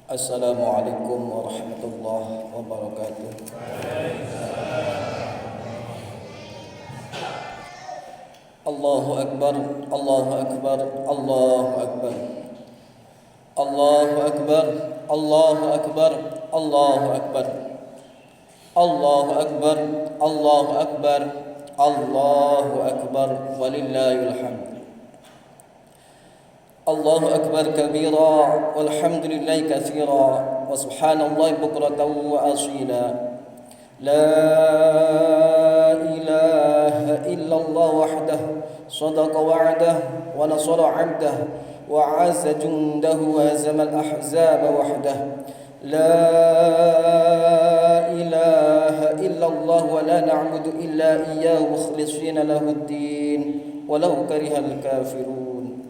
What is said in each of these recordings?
Assalamualaikum warahmatullahi wabarakatuh. Allahu Akbar, Allahu Akbar, Allahu Akbar. Allahu Akbar, Allahu Akbar, Allahu Akbar. Allahu Akbar, Allahu Akbar, Allahu Akbar, walillahil hamd. Allahu Akbar kabira walhamdulillahi katsira wa subhanallahi bukratan wa asila. La ilaha illallah wahdahu sadaqa wa'dahu wa nasara 'abdahu wa 'azza jundahu wa hazama al-ahzaba wahdahu. La ilaha illallah wa la na'budu illa iyyahu mukhlishina lahu ad-din walau karihal kafirun.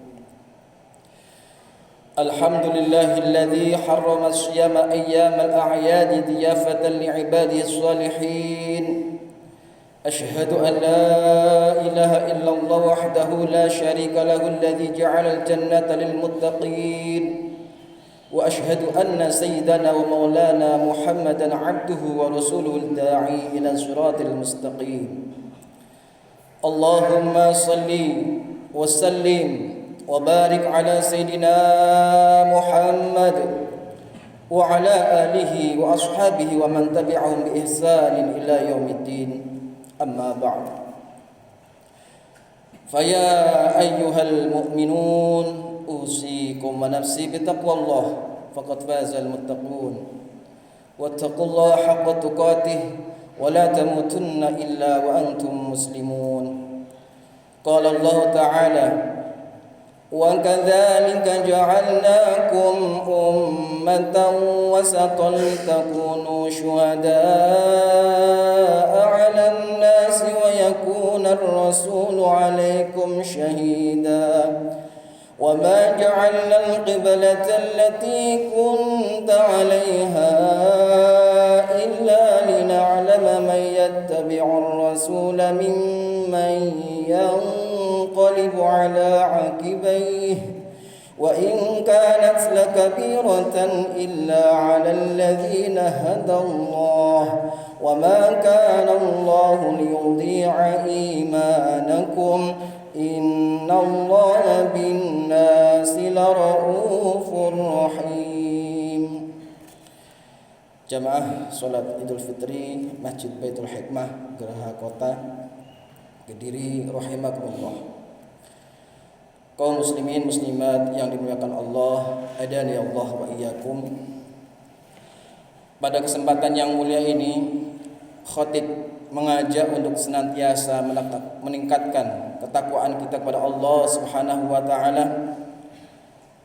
Alhamdulillah alladhi harrama siyama ayyamal a'yad diyafatan li'ibadihi as-salihin. Ashhadu an la ilaha illallah wahdahu la sharika lahu alladhi ja'ala al-jannata lil muttaqin. Wa ashhadu anna sayyidana wa maulana Muhammadan 'abduhu wa rasuluhu ad-da'i ila siratil mustaqim. Allahumma salli wa sallim وبارك على سيدنا محمد وعلى آله وأصحابه ومن تبعهم بإحسان إلى يوم الدين. أما بعد فيا أيها المؤمنون أوصيكم ونفسي بتقوى الله فقد فاز المتقون واتقوا الله حق تقاته ولا تموتن إلا وأنتم مسلمون. قال الله تعالى: وَكَذَلِكَ جَعَلْنَاكُمْ أُمَّةً وَسَطًا لِتَكُونُوا شُهَدَاءَ عَلَى النَّاسِ وَيَكُونَ الرَّسُولُ عَلَيْكُمْ شَهِيدًا وَمَا جَعَلْنَا الْقِبْلَةَ الَّتِي كُنْتَ عَلَيْهَا إِلَّا لِنَعْلَمَ مَن يَتَّبِعُ الرَّسُولَ مِمَّن ينقلب على عقبيه وإن كانت لكبيرة إلا على الذين هدى الله وما كان الله ليضيع إيمانكم إن الله بالناس لرؤوف رحيم. Jamaah salat Idul Fitri Masjid Baitul Hikmah Geraha Kota Kediri rahimakumullah. Kaum muslimin muslimat yang dimuliakan Allah, adani Allah wa iyyakum. Pada kesempatan yang mulia ini, khatib mengajak untuk senantiasa meningkatkan ketakwaan kita kepada Allah Subhanahu wa taala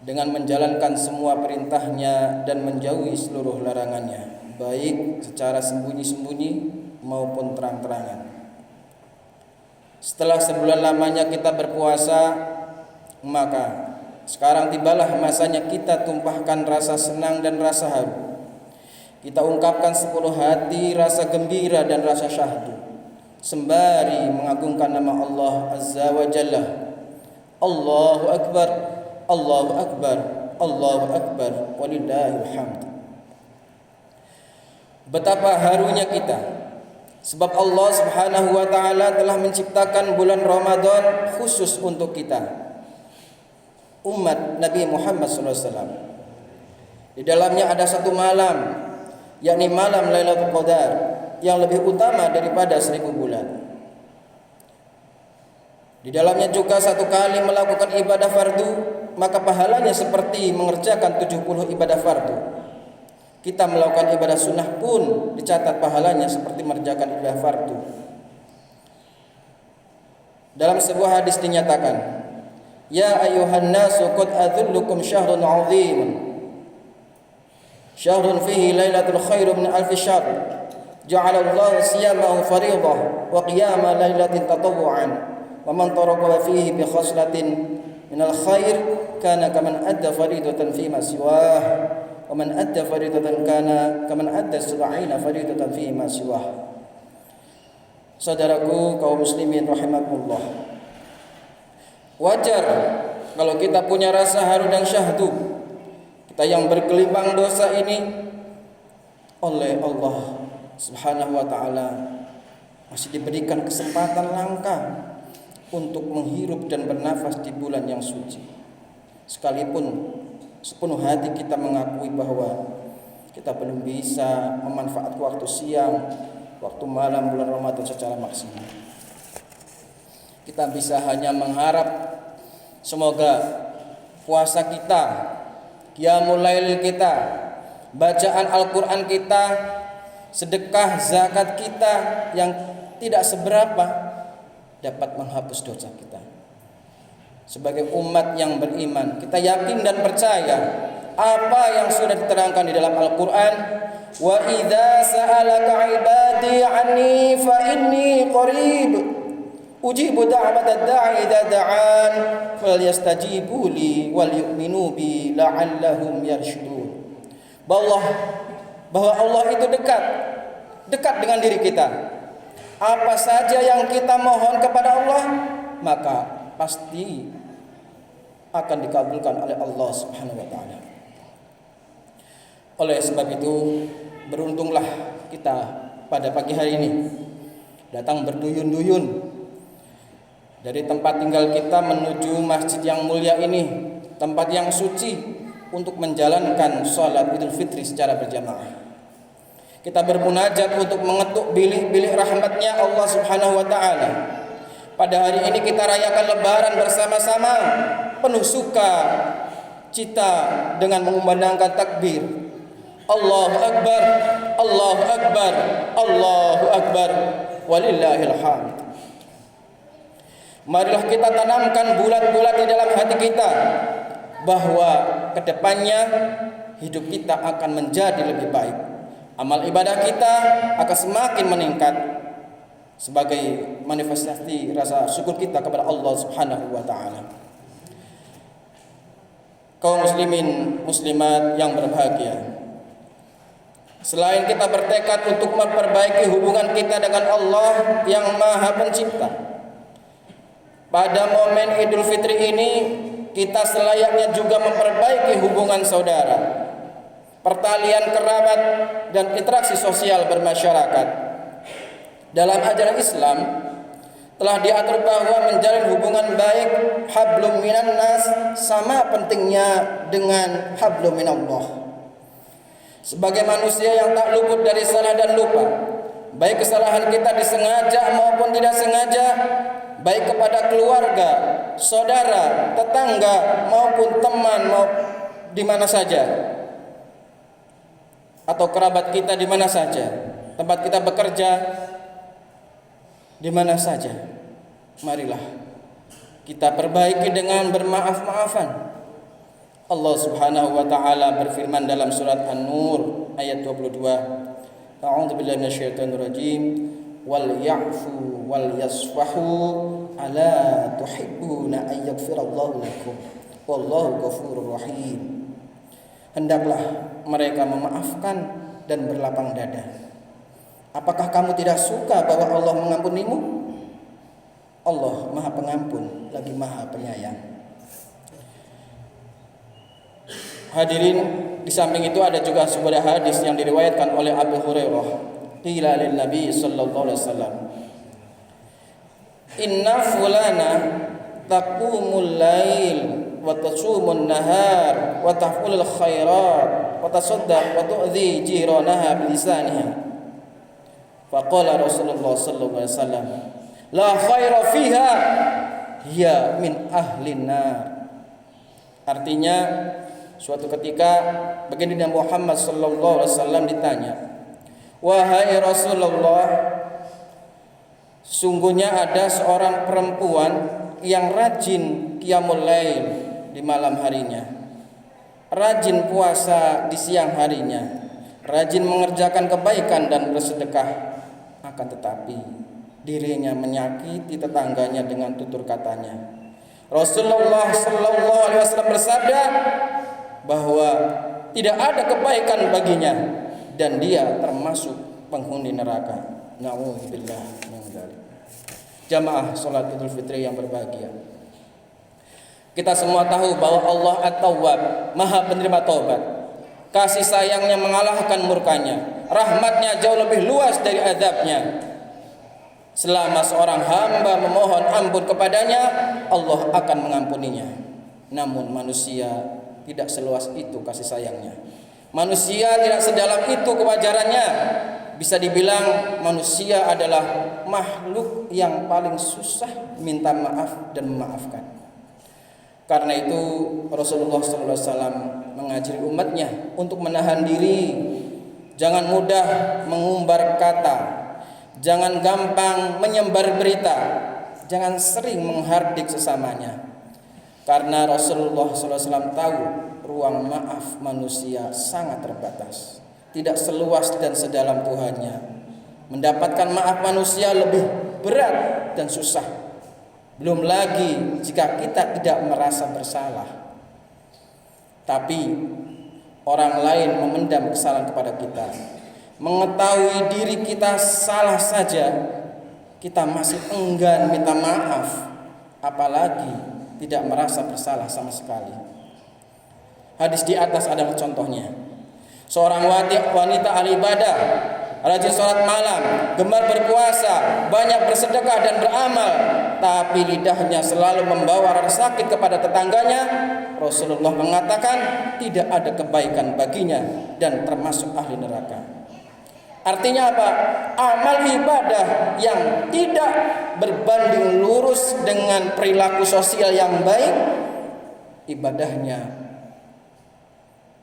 dengan menjalankan semua perintahnya dan menjauhi seluruh larangannya, baik secara sembunyi-sembunyi maupun terang-terangan. Setelah sebulan lamanya kita berpuasa, maka sekarang tibalah masanya kita tumpahkan rasa senang dan rasa haru. Kita ungkapkan sepenuh hati rasa gembira dan rasa syahdu, sembari mengagungkan nama Allah Azza wa Jalla. Allahu Akbar, Allahu Akbar, Allahu Akbar, walillahil hamd. Betapa harunya kita, sebab Allah Subhanahu wa taala telah menciptakan bulan Ramadan khusus untuk kita, umat Nabi Muhammad SAW. Di dalamnya ada satu malam, yakni malam Lailatul Qadar, yang lebih utama daripada 1000 bulan. Di dalamnya juga satu kali melakukan ibadah fardu, maka pahalanya seperti mengerjakan 70 ibadah fardu. Kita melakukan ibadah sunnah pun dicatat pahalanya seperti mengerjakan ibadah fardu. Dalam sebuah hadis dinyatakan, Ya ayuhan nasu qad adhullukum syahrun 'azim. Syahrun fihi lailatul khairu min alfi syahr. Ja'alallahu siyamahu fariidah wa qiyama lailatin tatawwu'an. Wa man taraka fihi bi khaslatin minal khair kana kaman adda fariidatan fi ma siwah. Wa man adda fariidatan kana kaman adda 70 fariidatan fi ma siwah. Saudaraku kaum muslimin rahimakumullah, wajar kalau kita punya rasa haru dan syahdu, kita yang bergelimang dosa ini oleh Allah Subhanahu wa taala masih diberikan kesempatan langka untuk menghirup dan bernafas di bulan yang suci. Sekalipun sepenuh hati kita mengakui bahwa kita belum bisa memanfaatkan waktu siang, waktu malam bulan Ramadan secara maksimal. Kita bisa hanya mengharap semoga puasa kita, qiyamul lail kita, bacaan Al-Quran kita, sedekah zakat kita yang tidak seberapa dapat menghapus dosa kita. Sebagai umat yang beriman, kita yakin dan percaya apa yang sudah diterangkan di dalam Al-Quran. Wa idza sa'alaka 'ibadi 'anni fa inni qarib ujibu da'watad da'i idza da'an falyastajibu li wal yu'minu bi la'allahum yarshudun. Bahwa Allah itu dekat dengan diri kita. Apa saja yang kita mohon kepada Allah, maka pasti akan dikabulkan oleh Allah Subhanahu wa taala. Oleh sebab itu, beruntunglah kita pada pagi hari ini datang berduyun-duyun dari tempat tinggal kita menuju masjid yang mulia ini, tempat yang suci, untuk menjalankan sholat Idul Fitri secara berjamaah. Kita bermunajat untuk mengetuk bilik-bilik rahmatnya Allah Subhanahu wa ta'ala. Pada hari ini kita rayakan lebaran bersama-sama, penuh suka cita dengan mengumandangkan takbir. Allahu Akbar, Allahu Akbar, Allahu Akbar, walillahil hamd. Marilah kita tanamkan bulat-bulat di dalam hati kita bahwa kedepannya hidup kita akan menjadi lebih baik. Amal ibadah kita akan semakin meningkat sebagai manifestasi rasa syukur kita kepada Allah Subhanahu wa taala. Kaum muslimin muslimat yang berbahagia, selain kita bertekad untuk memperbaiki hubungan kita dengan Allah yang Maha Pencipta, pada momen Idul Fitri ini kita selayaknya juga memperbaiki hubungan saudara, pertalian kerabat, dan interaksi sosial bermasyarakat. Dalam ajaran Islam telah diatur bahwa menjalin hubungan baik hablum minan nas sama pentingnya dengan hablum minallah. Sebagai manusia yang tak luput dari salah dan lupa, baik kesalahan kita disengaja maupun tidak sengaja, baik kepada keluarga, saudara, tetangga maupun teman di mana saja, atau kerabat kita di mana saja, tempat kita bekerja di mana saja, marilah kita perbaiki dengan bermaaf-maafan. Allah Subhanahu wa taala berfirman dalam surat An-Nur ayat 22, A'udzubillahi minasyaitonir rajim, wal ya'fu wal yasfahu ala tuhibbuna an yaghfirallahu lakum wallahu ghafurur rahim. Hendaklah mereka memaafkan dan berlapang dada. Apakah kamu tidak suka bahwa Allah mengampunimu? Allah Maha Pengampun lagi Maha Penyayang. Hadirin, di samping itu ada juga sebuah hadis yang diriwayatkan oleh Abu Hurairah. Qila lin Nabi sallallahu alaihi wasallam, inna fulana taqumul lail wa tasumun nahar wa taf'ulul khairat wa tasaddaq wa tu'dhi jiranaha bilisaniha. Faqala Rasulullah sallallahu alaihi wasallam, la khaira fiha, hiya min ahlin nar. Artinya, suatu ketika baginda Muhammad sallallahu alaihi wasallam ditanya, wahai Rasulullah, sungguhnya ada seorang perempuan yang rajin qiyamul lail di malam harinya, rajin puasa di siang harinya, rajin mengerjakan kebaikan dan bersedekah, akan tetapi dirinya menyakiti tetangganya dengan tutur katanya. Rasulullah sallallahu alaihi wasallam bersabda bahwa tidak ada kebaikan baginya dan dia termasuk penghuni neraka. Na'udzubillah min dzalik. Jamaah salat Idul Fitri yang berbahagia, Kita semua tahu bahwa Allah At-Tawwab, Maha penerima taubat. Kasih sayangnya mengalahkan murkanya. Rahmatnya jauh lebih luas dari azabnya. Selama seorang hamba memohon ampun kepadanya, Allah akan mengampuninya. Namun manusia tidak seluas itu kasih sayangnya. Manusia tidak sedalam itu kewajarannya. Bisa dibilang manusia adalah makhluk yang paling susah minta maaf dan memaafkan. Karena itu Rasulullah SAW mengajari umatnya untuk menahan diri, jangan mudah mengumbar kata, jangan gampang menyebar berita, jangan sering menghardik sesamanya. Karena Rasulullah SAW tahu ruang maaf manusia sangat terbatas, tidak seluas dan sedalam Tuhannya. Mendapatkan maaf manusia lebih berat dan susah. Belum lagi jika kita tidak merasa bersalah, tapi orang lain memendam kesalahan kepada kita. Mengetahui diri kita salah saja, kita masih enggan minta maaf, apalagi tidak merasa bersalah sama sekali. Hadis di atas adalah contohnya. Seorang wanita ahli ibadah, rajin sholat malam, gemar berpuasa, banyak bersedekah dan beramal, tapi lidahnya selalu membawa rasa sakit kepada tetangganya. Rasulullah mengatakan tidak ada kebaikan baginya dan termasuk ahli neraka. Artinya apa? Amal ibadah yang tidak berbanding lurus dengan perilaku sosial yang baik, ibadahnya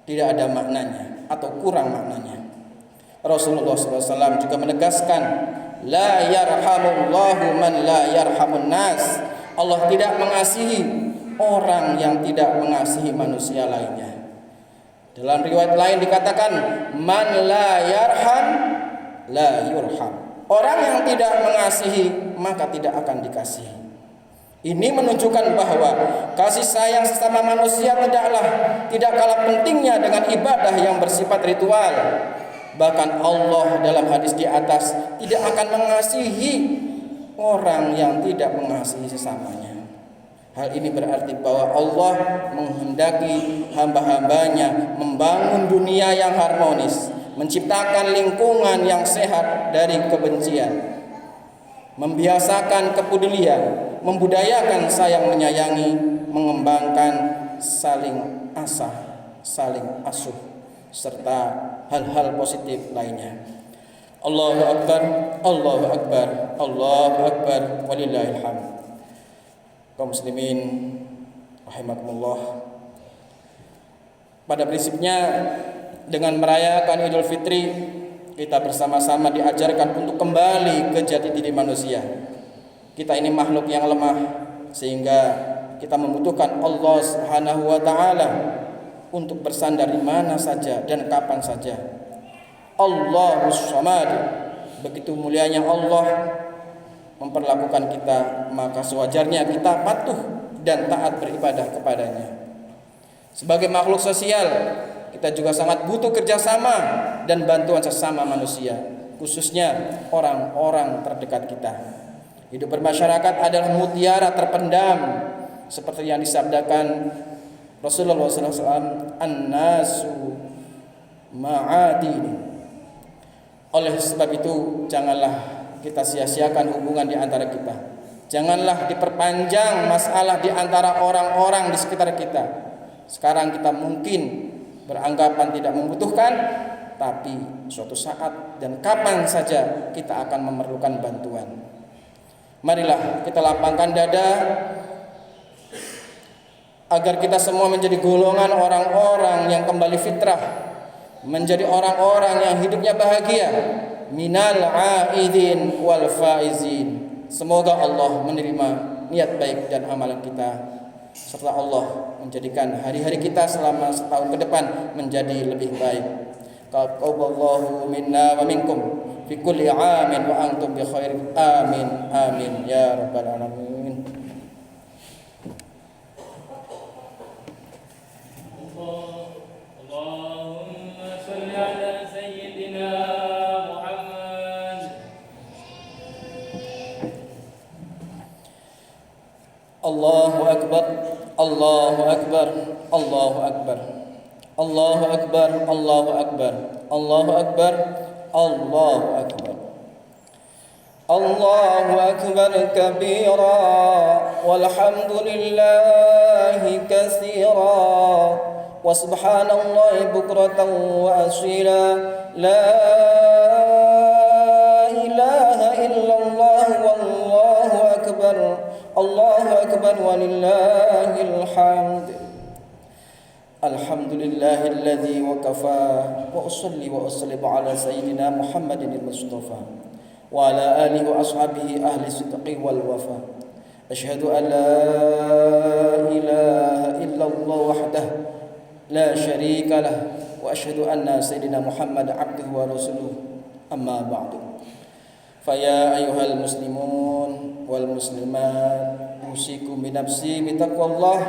tidak ada maknanya atau kurang maknanya. Rasulullah SAW juga menegaskan, la yarhamullahu man la yarhamun nas. Allah tidak mengasihi orang yang tidak mengasihi manusia lainnya. Dalam riwayat lain dikatakan, man la yarham la yurham. Orang yang tidak mengasihi maka tidak akan dikasihi. Ini menunjukkan bahwa kasih sayang sesama manusia tidak kalah pentingnya dengan ibadah yang bersifat ritual. Bahkan Allah dalam hadis di atas tidak akan mengasihi orang yang tidak mengasihi sesamanya. Hal ini berarti bahwa Allah menghendaki hamba-hambanya membangun dunia yang harmonis, menciptakan lingkungan yang sehat dari kebencian, membiasakan kepedulian, membudayakan sayang menyayangi, mengembangkan saling asah, saling asuh, serta hal-hal positif lainnya. Allahu Akbar, Allahu Akbar, Allahu Akbar, walillahil hamd. Kaum muslimin rahimakumullah, pada prinsipnya dengan merayakan Idul Fitri kita bersama-sama diajarkan untuk kembali ke jati diri manusia. Kita ini makhluk yang lemah, sehingga kita membutuhkan Allah Subhanahu wa taala untuk bersandar di mana saja dan kapan saja. Allahus Samad, begitu mulianya Allah memperlakukan kita, maka sewajarnya kita patuh dan taat beribadah kepadanya. Sebagai makhluk sosial, kita juga sangat butuh kerjasama dan bantuan sesama manusia, khususnya orang-orang terdekat kita. Hidup bermasyarakat adalah mutiara terpendam, seperti yang disabdakan Rasulullah SAW, an-nasu ma'adini. Oleh sebab itu, janganlah kita sia-siakan hubungan di antara kita. Janganlah diperpanjang masalah di antara orang-orang di sekitar kita. Sekarang kita mungkin beranggapan tidak membutuhkan, tapi suatu saat dan kapan saja kita akan memerlukan bantuan. Marilah kita lapangkan dada agar kita semua menjadi golongan orang-orang yang kembali fitrah, menjadi orang-orang yang hidupnya bahagia, minal aidin wal faizin. Semoga Allah menerima niat baik dan amalan kita, serta Allah menjadikan hari-hari kita selama setahun ke depan menjadi lebih baik. Taqabbalallahu minna wa minkum fi kulli amin wa antum bi khair. Amin amin ya rabbal alamin. Allahumma shalli ala sayyidina Muhammad. Allahu akbar. Allahu akbar, Allahu akbar, Allahu akbar, Allahu akbar, Allahu akbar, Allahu akbar. Allahu akbar kabira walhamdulillahi katsira wa subhanallahi bukratan wa asila. La ilaha illallah wallahu akbar, Allahu akbar walillahil hamd. Alhamdulillahilladzi wa kafa wa usalli wa usallim ala sayyidina Muhammadin al-Mustafa wa ala alihi wa ashabihi ahli sidqi wal wafa. Asyhadu an la ilaha illallah wahdahu la syarika lah wa asyhadu anna sayyidina Muhammad abduhu wa rasuluh. Amma ba'du. Faya ayyuhal muslimun wal muslimat usikum bi nafsi bi taqwallah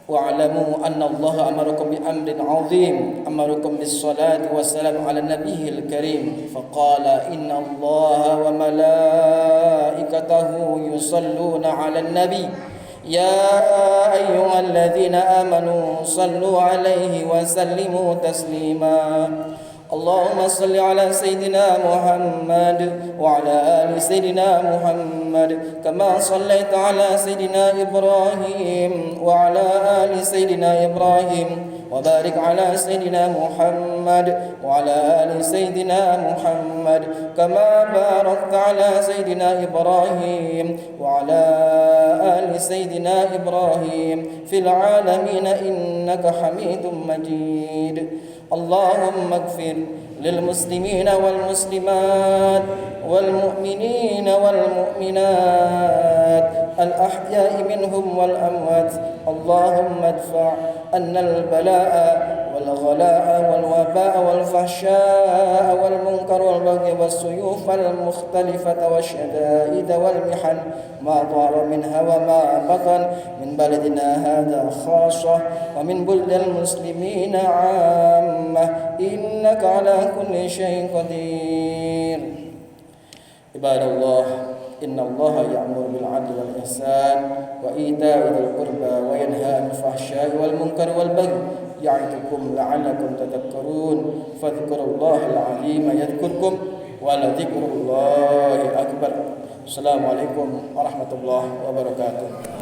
wa'lamu anna Allah amarakum bi amrin 'azim, amarakum bis salati wassalam ala nabiyil karim. Faqala inna Allah wa malaikatahu yusalluna 'alan nabi ya ayyuhalladzina amanu sallu 'alaihi wa sallimu taslima. Allahumma salli ala Sayyidina Muhammad wa ala ali Sayyidina Muhammad kama sallaita ala Sayyidina Ibrahim wa ala ali Sayyidina Ibrahim wa barik ala Sayyidina Muhammad wa ala ali Sayyidina Muhammad kama barakta ala Sayyidina Ibrahim wa ala ali Sayyidina Ibrahim fil alamin innaka Hamidum Majid. اللهم اغفر للمسلمين والمسلمات والمؤمنين والمؤمنات الأحياء منهم والأموات. اللهم ادفع عنا البلاء والغلاء والوباء والفحشاء والمنكر والبغي والسيوف المختلفة والشدائد والمحن ما ظهر منها وما بطن من بلدنا هذا خاصة ومن بلد المسلمين عامة إنك على كل شيء قدير. عباد الله إن الله يأمر بالعدل والإحسان وإيتاء ذي القربى وينهى عن الفحشاء والمنكر والبغي يعظكم لعلكم تذكرون. فاذكروا الله العظيم يذكركم ولذكر الله أكبر. السلام عليكم ورحمة الله وبركاته.